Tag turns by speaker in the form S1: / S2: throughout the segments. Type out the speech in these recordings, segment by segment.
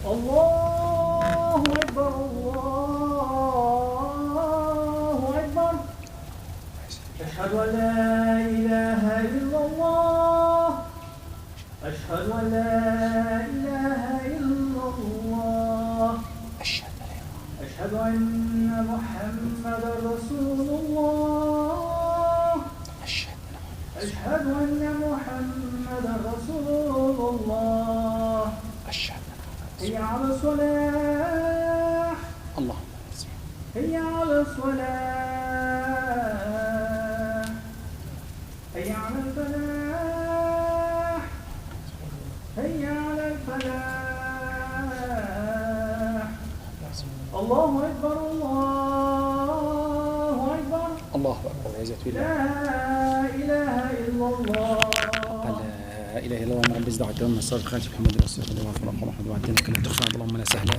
S1: الله أكبر الله أكبر أشهد أن لا إله إلا الله أشهد أن لا إله إلا الله أشهد أن محمدا رسول الله أشهد أن محمدا رسول الله هيا على الصلاة
S2: اللهم
S1: هيا على الصلاة هيا على الفلاح هيا على الفلاح الله أكبر الله أكبر
S2: الله أكبر عزة بالله
S1: لا إله إلا الله
S2: لا إله إلا الله رب العزة والجلال الصادق خاتم محمد رسول الله محمد وعدنا كلا تخفى اللهم لا سهل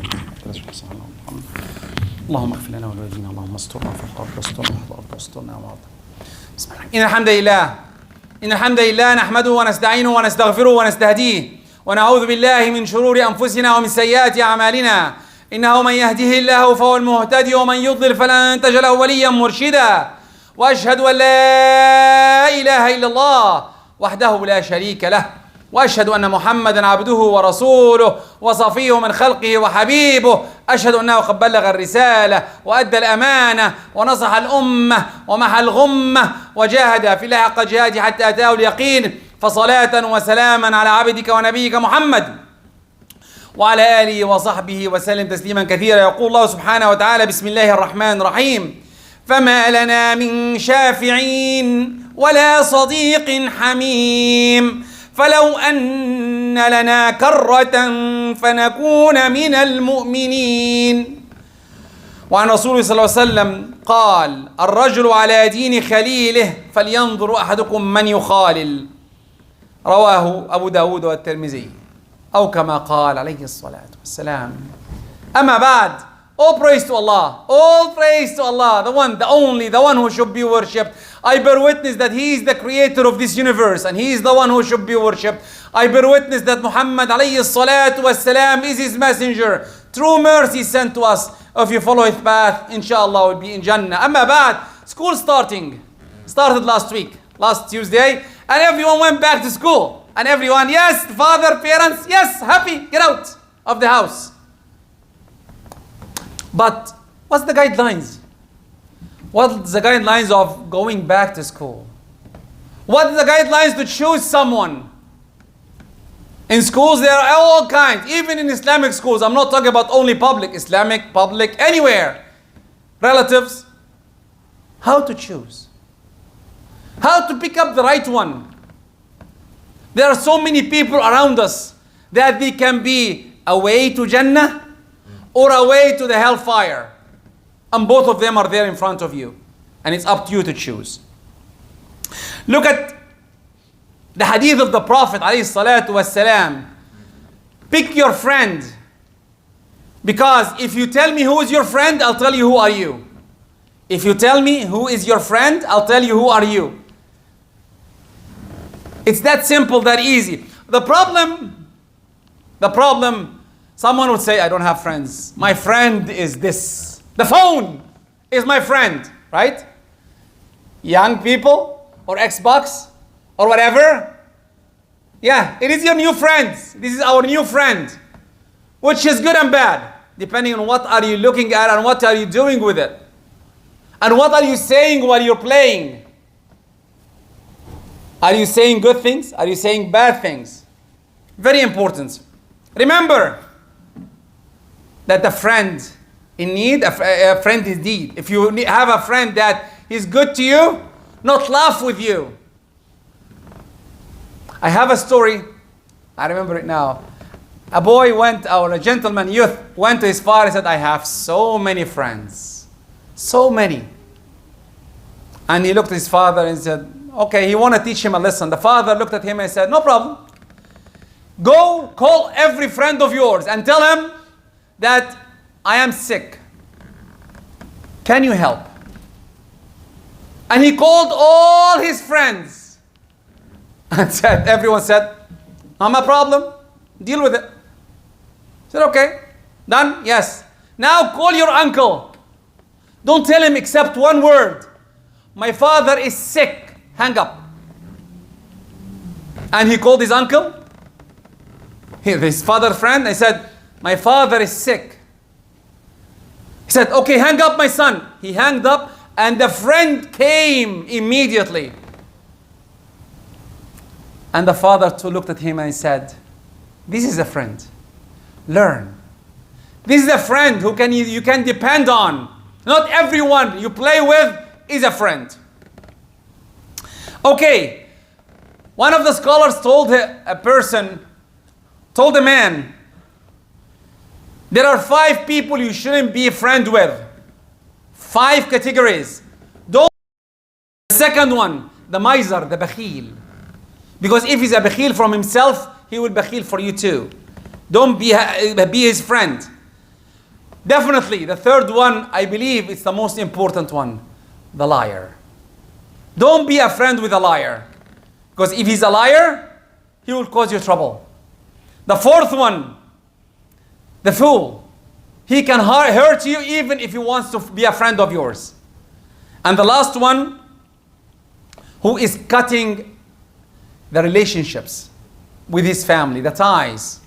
S2: اللهم اغفر لنا ولوالدينا اللهم استرنا في القبر واسترنا في الأرض واسترنا وعظنا. بسم الله. إن الحمد لله نحمده ونستعينه ونستغفره ونستهديه ونعوذ بالله من شرور أنفسنا ومن سيئات أعمالنا إنه من يهده الله فهو المهتدي ومن يضلل فلن تجد له وليا مرشدا وأشهد أن لا إله إلا الله وحده لا شريك له وأشهد أن محمدا عبده ورسوله وصفيه من خلقه وحبيبه أشهد أنه قد بلغ الرسالة وأدى الأمانة ونصح الأمة ومحى الغمة وجاهد في الله حق جهاده حتى أتاه اليقين فصلاة وسلاما على عبدك ونبيك محمد وعلى آله وصحبه وسلم تسليما كثيرا. يقول الله سبحانه وتعالى بسم الله الرحمن الرحيم فما لنا من شافعين ولا صديق حميم فلو أن لنا كرة فنكون من المؤمنين. وعن رسول صلى الله عليه وسلم قال الرجل على دين خليله فلينظر أحدكم من يخالل رواه أبو داود والترمذي أو كما قال عليه الصلاة والسلام. أما بعد, all praise to Allah, all praise to Allah, the one, the only, the one who should be worshipped. I bear witness that He is the creator of this universe and He is the one who should be worshipped. I bear witness that Muhammad alayhi salatu wassalam is His messenger. True mercy sent to us. If you follow His path, inshallah will be in Jannah. Amma ba'd, school started last week, last Tuesday, and everyone went back to school. And everyone, yes, father, parents, yes, happy, get out of the house. But what's the guidelines? What's the guidelines of going back to school? What are the guidelines to choose someone? In schools, there are all kinds, even in Islamic schools. I'm not talking about only public, Islamic, public, anywhere. Relatives. How to choose? How to pick up the right one? There are so many people around us that they can be a way to Jannah or a way to the hellfire. And both of them are there in front of you. And it's up to you to choose. Look at the hadith of the Prophet ﷺ. Pick your friend. Because if you tell me who is your friend, I'll tell you who are you. If you tell me who is your friend, I'll tell you who are you. It's that simple, that easy. The problem, someone would say, I don't have friends. My friend is this. The phone is my friend, right? Young people, or Xbox, or whatever. Yeah, it is your new friend. This is our new friend. Which is good and bad, depending on what are you looking at and what are you doing with it. And what are you saying while you're playing? Are you saying good things? Are you saying bad things? Very important. Remember that a friend in need, a friend is need. If you have a friend that is good to you, not laugh with you. I have a story, I remember it now. A boy went, or a gentleman, youth, went to his father and said, I have so many friends. So many. And he looked at his father and said, okay, he wanted to teach him a lesson. The father looked at him and said, no problem. Go call every friend of yours and tell him that I am sick. Can you help? And he called all his friends and said, everyone said, not my problem. Deal with it. said, okay, done? Yes. Now call your uncle. Don't tell him except one word. My father is sick. Hang up. And he called his uncle, his father's friend, and said, my father is sick. He said, okay, hang up, my son. He hanged up, and the friend came immediately. And the father too looked at him and said, this is a friend. Learn. This is a friend who you can depend on. Not everyone you play with is a friend. Okay. One of the scholars told a man, there are 5 people you shouldn't be a friend with. 5 categories. The second one, the miser, the bakhil. Because if he's a bakhil from himself, he will bakhil for you too. Don't be his friend. Definitely, the third one, I believe it's the most important one, the liar. Don't be a friend with a liar. Because if he's a liar, he will cause you trouble. The fourth one, the fool. He can hurt you even if he wants to be a friend of yours. And the last one, who is cutting the relationships with his family, the ties.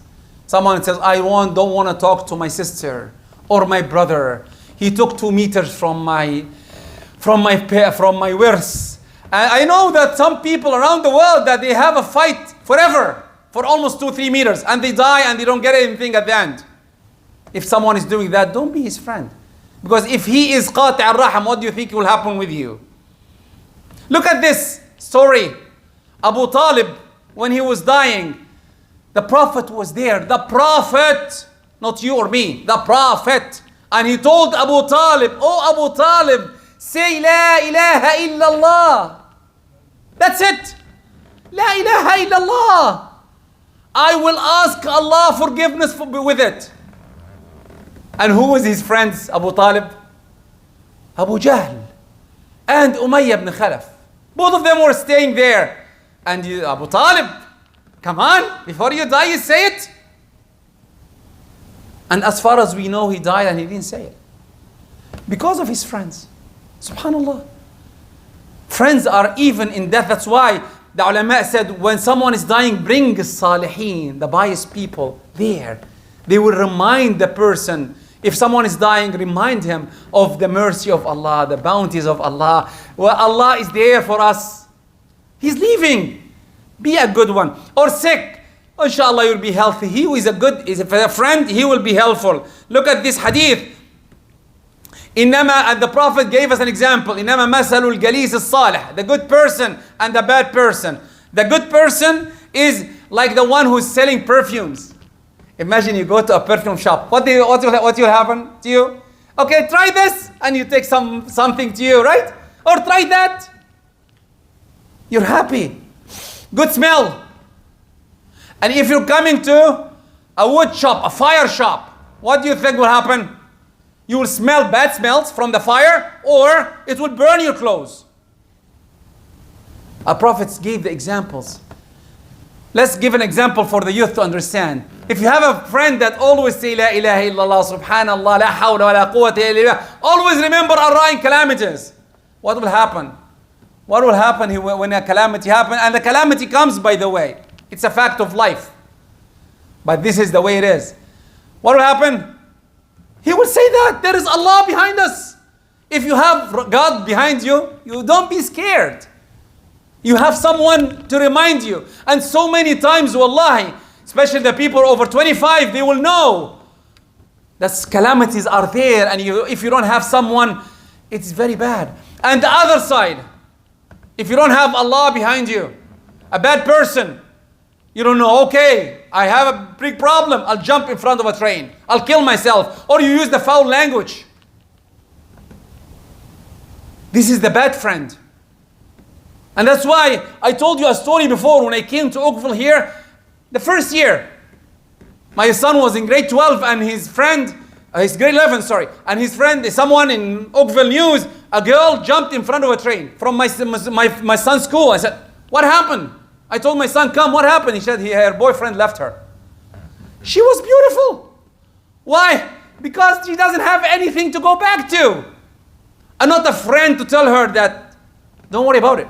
S2: Someone says, I don't want to talk to my sister or my brother. He took 2 meters from my worth. And I know that some people around the world that they have a fight forever for almost 2-3 meters and they die and they don't get anything at the end. If someone is doing that, don't be his friend. Because if he is qati' al-raham, what do you think will happen with you? Look at this story. Abu Talib, when he was dying, the Prophet was there. The Prophet, not you or me, the Prophet. And he told Abu Talib, oh Abu Talib, say La ilaha illallah. That's it. La ilaha illallah. I will ask Allah forgiveness with it. And who was his friends, Abu Talib? Abu Jahl and Umayyah ibn Khalaf. Both of them were staying there. And Abu Talib, come on, before you die, you say it. And as far as we know, he died and he didn't say it. Because of his friends. Subhanallah. Friends are even in death. That's why the ulama said, when someone is dying, bring salihin, the pious people, there. They will remind the person. If someone is dying, remind him of the mercy of Allah, the bounties of Allah. Well, Allah is there for us. He's leaving. Be a good one. Or sick. Inshallah, you'll be healthy. He who is a friend, he will be helpful. Look at this hadith. And the Prophet gave us an example. إنما مثل الجليس الصالح, the good person and the bad person. The good person is like the one who's selling perfumes. Imagine you go to a perfume shop. What will happen to you? Okay, try this, and you take something to you, right? Or try that. You're happy. Good smell. And if you're coming to a wood shop, a fire shop, what do you think will happen? You will smell bad smells from the fire, or it will burn your clothes. Our prophets gave the examples. Let's give an example for the youth to understand. If you have a friend that always say La ilaha illallah, subhanallah, la hawla wa la quwwata illa billah, always remember Allah in calamities. What will happen? What will happen when a calamity happens? And the calamity comes, by the way. It's a fact of life. But this is the way it is. What will happen? He will say that there is Allah behind us. If you have God behind you, you don't be scared. You have someone to remind you. And so many times, wallahi, especially the people over 25, they will know that calamities are there. And if you don't have someone, it's very bad. And the other side, if you don't have Allah behind you, a bad person, you don't know, okay, I have a big problem. I'll jump in front of a train. I'll kill myself. Or you use the foul language. This is the bad friend. And that's why I told you a story before when I came to Oakville here. The first year, my son was in grade 12 and his friend, he's grade 11, sorry. And his friend, someone in Oakville News, a girl jumped in front of a train from my son's school. I said, what happened? I told my son, come, what happened? He said her boyfriend left her. She was beautiful. Why? Because she doesn't have anything to go back to. And not a friend to tell her that, don't worry about it.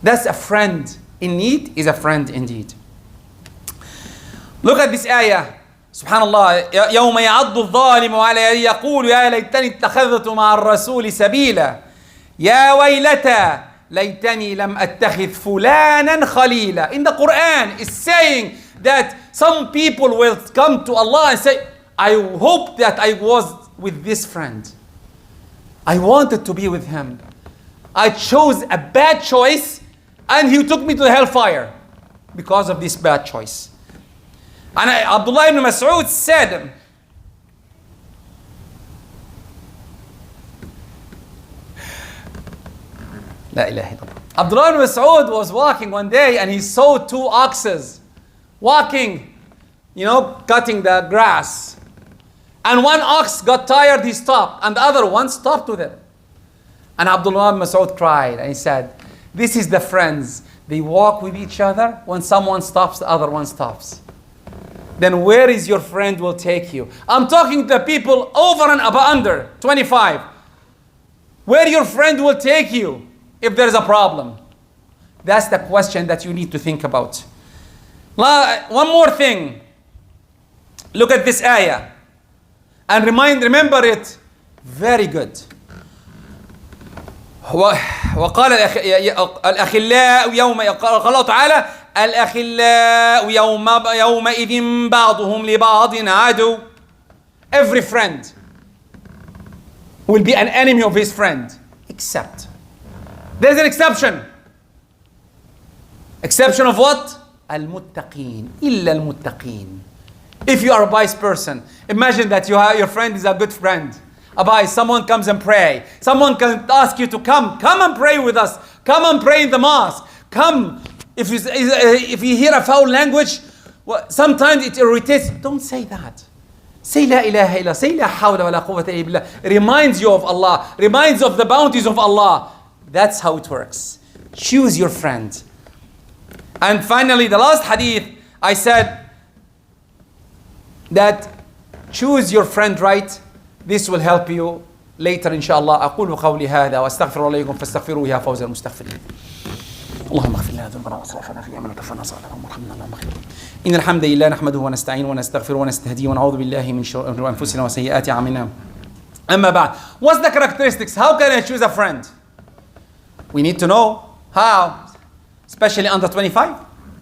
S2: That's a friend in need is a friend indeed. Look at this ayah. Subhanallah. يوم يعض الظالم على يقول يا ليتني اتخذت مع الرسول سبيلا يا ويلتى ليتني لم أتخذ فلانا خليلا. In the Quran it's saying that some people will come to Allah and say, I hope that I was with this friend. I wanted to be with him. I chose a bad choice and he took me to the hellfire because of this bad choice. And Abdullah ibn Mas'ud said, La ilaha illallah. Abdullah ibn Mas'ud was walking one day and he saw two oxes walking, cutting the grass. And one ox got tired, he stopped, and the other one stopped with him. And Abdullah ibn Mas'ud cried and he said, this is the friends. They walk with each other. When someone stops, the other one stops. Then where is your friend will take you? I'm talking to people over and under 25. Where your friend will take you if there's a problem? That's the question that you need to think about. One more thing. Look at this ayah. And remember it very good. وقال الأخلاء قال الله تعالى الأخلاء يومئذ بعضهم لبعض عدو. Every friend will be an enemy of his friend, except there's an exception. Exception of what? المتقين إلا المتقين. If you are a wise person, imagine that your friend is a good friend. Someone comes and pray. Someone can ask you to come and pray with us. Come and pray in the mosque. Come. If you hear a foul language, sometimes it irritates. Don't say that. Say la ilaha illallah. Say la hawla wa la quwwata illa billah. It reminds you of Allah. Reminds of the bounties of Allah. That's how it works. Choose your friend. And finally, the last hadith, I said that choose your friend right. This will help you later إن شاء الله. أقول قولي هذا وأستغفر الله لكم فاستغفروه يا فوز المستغفرين. اللهم اغفر لنا ذنوبنا واسرافنا في امرنا وتوفنا صالحا وارحمنا اللهم اغفر. إن الحمد لله نحمده ونستعينه ونستغفره ونستهديه ونعوذ بالله من شرور أنفسنا وسيئات أعمالنا. أما بعد, what's the characteristics? How can I choose a friend? We need to know how, especially under 25.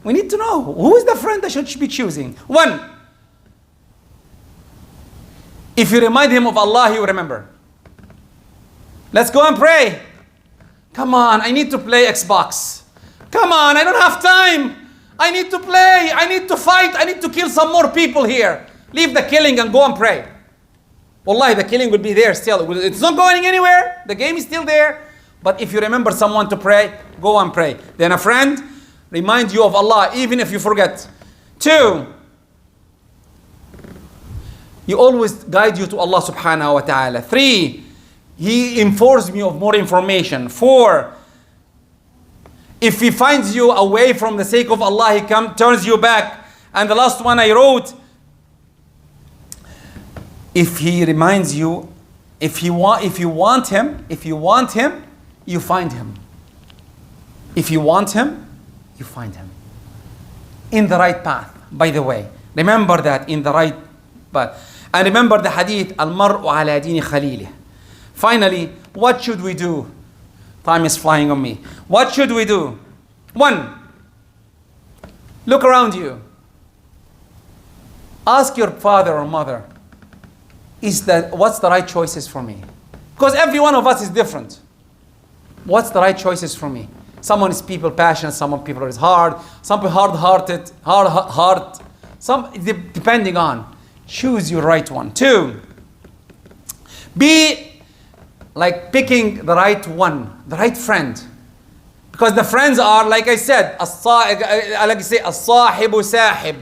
S2: We need to know who is the friend I should be choosing. One, if you remind him of Allah, he will remember. Let's go and pray. Come on, I need to play Xbox. Come on, I don't have time. I need to play. I need to fight. I need to kill some more people here. Leave the killing and go and pray. Wallahi, the killing will be there still. It's not going anywhere. The game is still there. But if you remember someone to pray, go and pray. Then a friend reminds you of Allah, even if you forget. Two, he always guide you to Allah subhanahu wa ta'ala. Three, he informs you of more information. Four, if he finds you away from the sake of Allah, he turns you back. And the last one I wrote, if he reminds you, if you want him, you find him. If you want him, you find him. In the right path, by the way. Remember that, in the right path. And remember the hadith, al-mar'u ala dini khalilih. Finally, what should we do? Time is flying on me. What should we do? One, look around you. Ask your father or mother, what's the right choices for me? Because every one of us is different. What's the right choices for me? Someone is people passionate, some people is hard, some people hard-hearted, some depending on. Choose your right one. Two, be like picking the right one, the right friend. Because the friends are, like I said, as-sahibu sahib.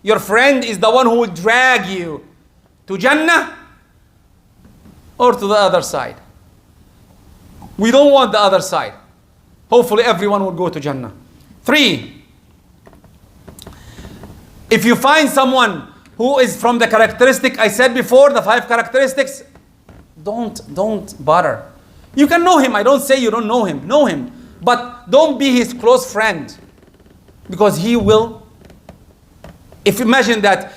S2: Your friend is the one who will drag you to Jannah or to the other side. We don't want the other side. Hopefully everyone will go to Jannah. Three, if you find someone who is from the characteristic I said before, the 5 characteristics, don't bother. You can know him. I don't say you don't know him. Know him. But don't be his close friend. Because he will. Imagine that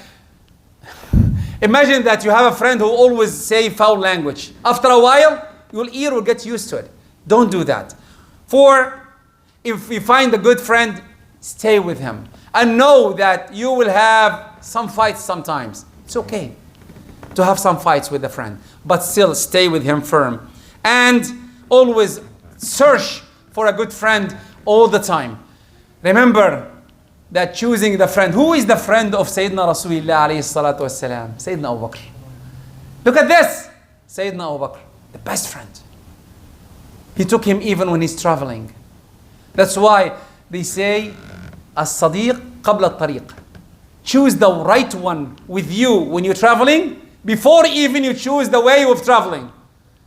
S2: you have a friend who always say foul language. After a while, your ear will get used to it. Don't do that. For if you find a good friend, stay with him. And know that you will have some fights sometimes. It's okay to have some fights with a friend. But still stay with him firm. And always search for a good friend all the time. Remember that choosing the friend. Who is the friend of Sayyidina Rasulullah alayhi salatu wasalam? Sayyidina Abu Bakr. Look at this. Sayyidina Abu Bakr, the best friend. He took him even when he's traveling. That's why they say, as-sadiq qabla al-tariq. Choose the right one with you when you're traveling before even you choose the way of traveling.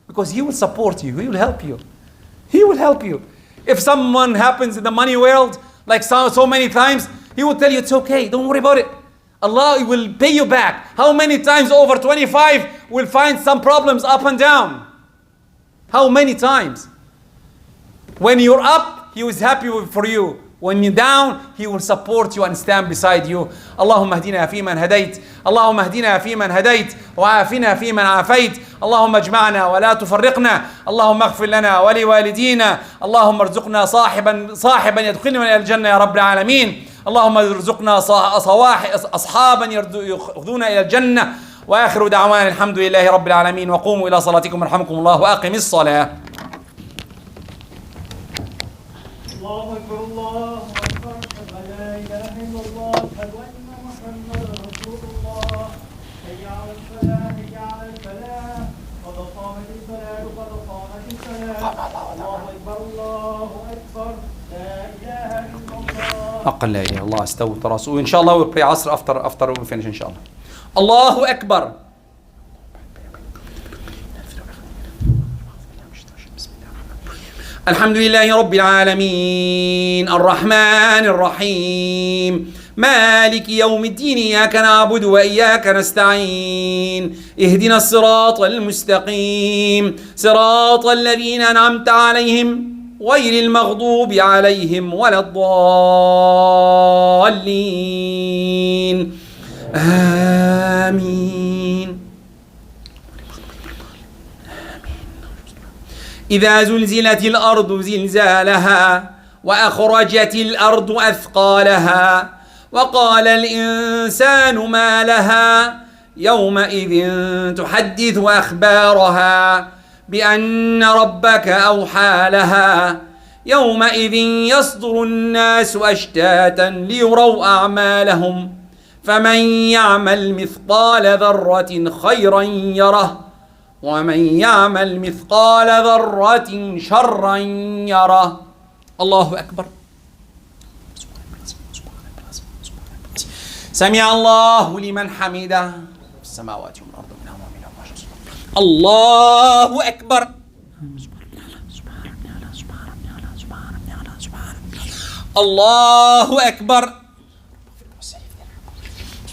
S2: Because he will support you. He will help you. He will help you. If someone happens in the money world, like so many times, he will tell you it's okay. Don't worry about it. Allah will pay you back. How many times over 25 will find some problems up and down? How many times? When you're up, he was happy for you. When you're down, he will support you and stand beside you. اللهم اهدنا فيمن هديت اللهم اهدنا فيمن هديت وعافنا فيمن عافيت اللهم اجمعنا ولا تفرقنا اللهم اغفر لنا ولوالدينا اللهم ارزقنا صاحبا يدخلنا إلى الجنة يا رب العالمين اللهم ارزقنا أصحابا يأخذون إلى الجنة وآخر دعوانا الحمد لله رب العالمين وقوموا إلى صلاتكم رحمكم الله وأقم الصلاة.
S1: الله أكبر الله أكبر أشهد أن لا إله إلا الله أشهد أن محمدا رسول الله حي على الفلاح حي على الفلاح قد قامت الصلاة قد قامت الصلاة الله أكبر الله أكبر لا إله إلا الله
S2: حقا لا إله إلا الله استووا تراصوا. إن شاء الله we'll pray عصر after we finish إن شاء الله. الله أكبر. الحمد لله رب العالمين الرحمن الرحيم مالك يوم الدين إياك نعبد وإياك نستعين اهدنا الصراط المستقيم صراط الذين أنعمت عليهم غير المغضوب عليهم ولا الضالين آمين. إذا زلزلت الأرض زلزالها وأخرجت الأرض أثقالها وقال الإنسان ما لها يومئذ تحدث أخبارها بأن ربك أوحى لها يومئذ يصدر الناس أشتاتا ليروا أعمالهم فمن يعمل مثقال ذرة خيرا يره ومن يعمل مثقال ذرة شرا يره. الله أكبر. سمع الله لمن حمده السماوات والأرض منهم الله أكبر. الله أكبر.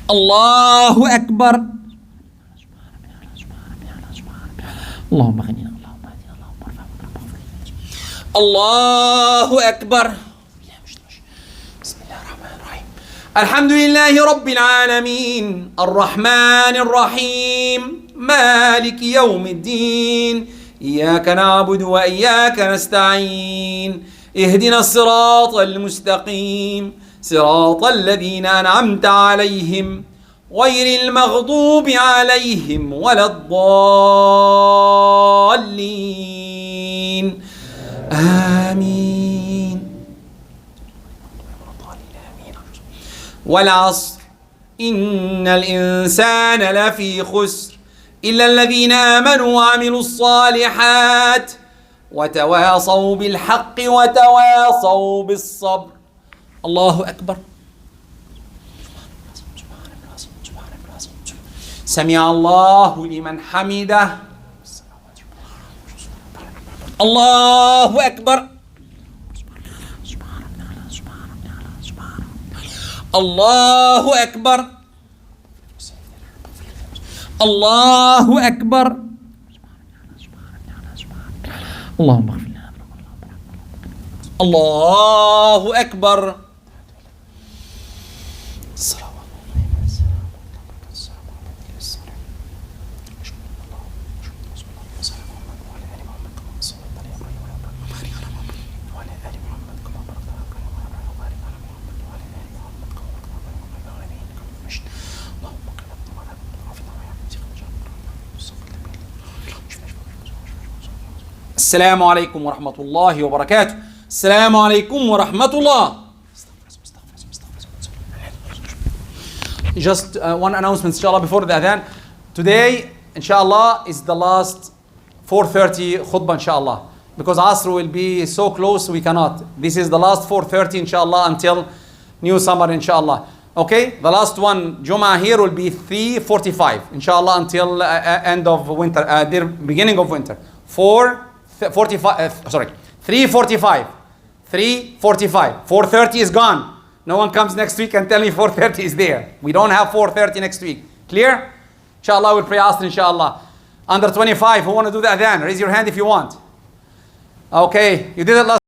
S2: الله أكبر. اللهم اغننا اللهم اهدنا اللهم ارفعنا الله أكبر. بسم الله الرحمن الرحيم الحمد لله رب العالمين الرحمن الرحيم مالك يوم الدين إياك نعبد وإياك نستعين اهدنا الصراط المستقيم صراط الذين أنعمت عليهم غير المغضوب عليهم ولا الضالين آمين. والعصر إن الإنسان لفي خسر إلا الذين آمنوا وعملوا الصالحات وتواصوا بالحق وتواصوا بالصبر. الله أكبر. سمع الله لمن حمده الله أكبر. الله أكبر. الله أكبر. اللهم اغفر لنا. الله أكبر. السلام عليكم ورحمة الله وبركاته. السلام عليكم ورحمة الله. Just one announcement, inshallah, before the adhan. Today, inshallah, is the last 4:30 khutbah, inshallah. Because Asr will be so close, we cannot. This is the last 4:30, inshallah, until new summer, inshallah. Okay, the last one, Jum'ah here will be 3:45, inshallah, until end of winter, the beginning of winter. 3:45. 4:30 is gone. No one comes next week and tell me 4:30 is there. We don't have 4:30 next week. Clear? Inshallah, we'll pray Asr, inshallah. Under 25, who want to do the adhan? Raise your hand if you want. Okay, you did it last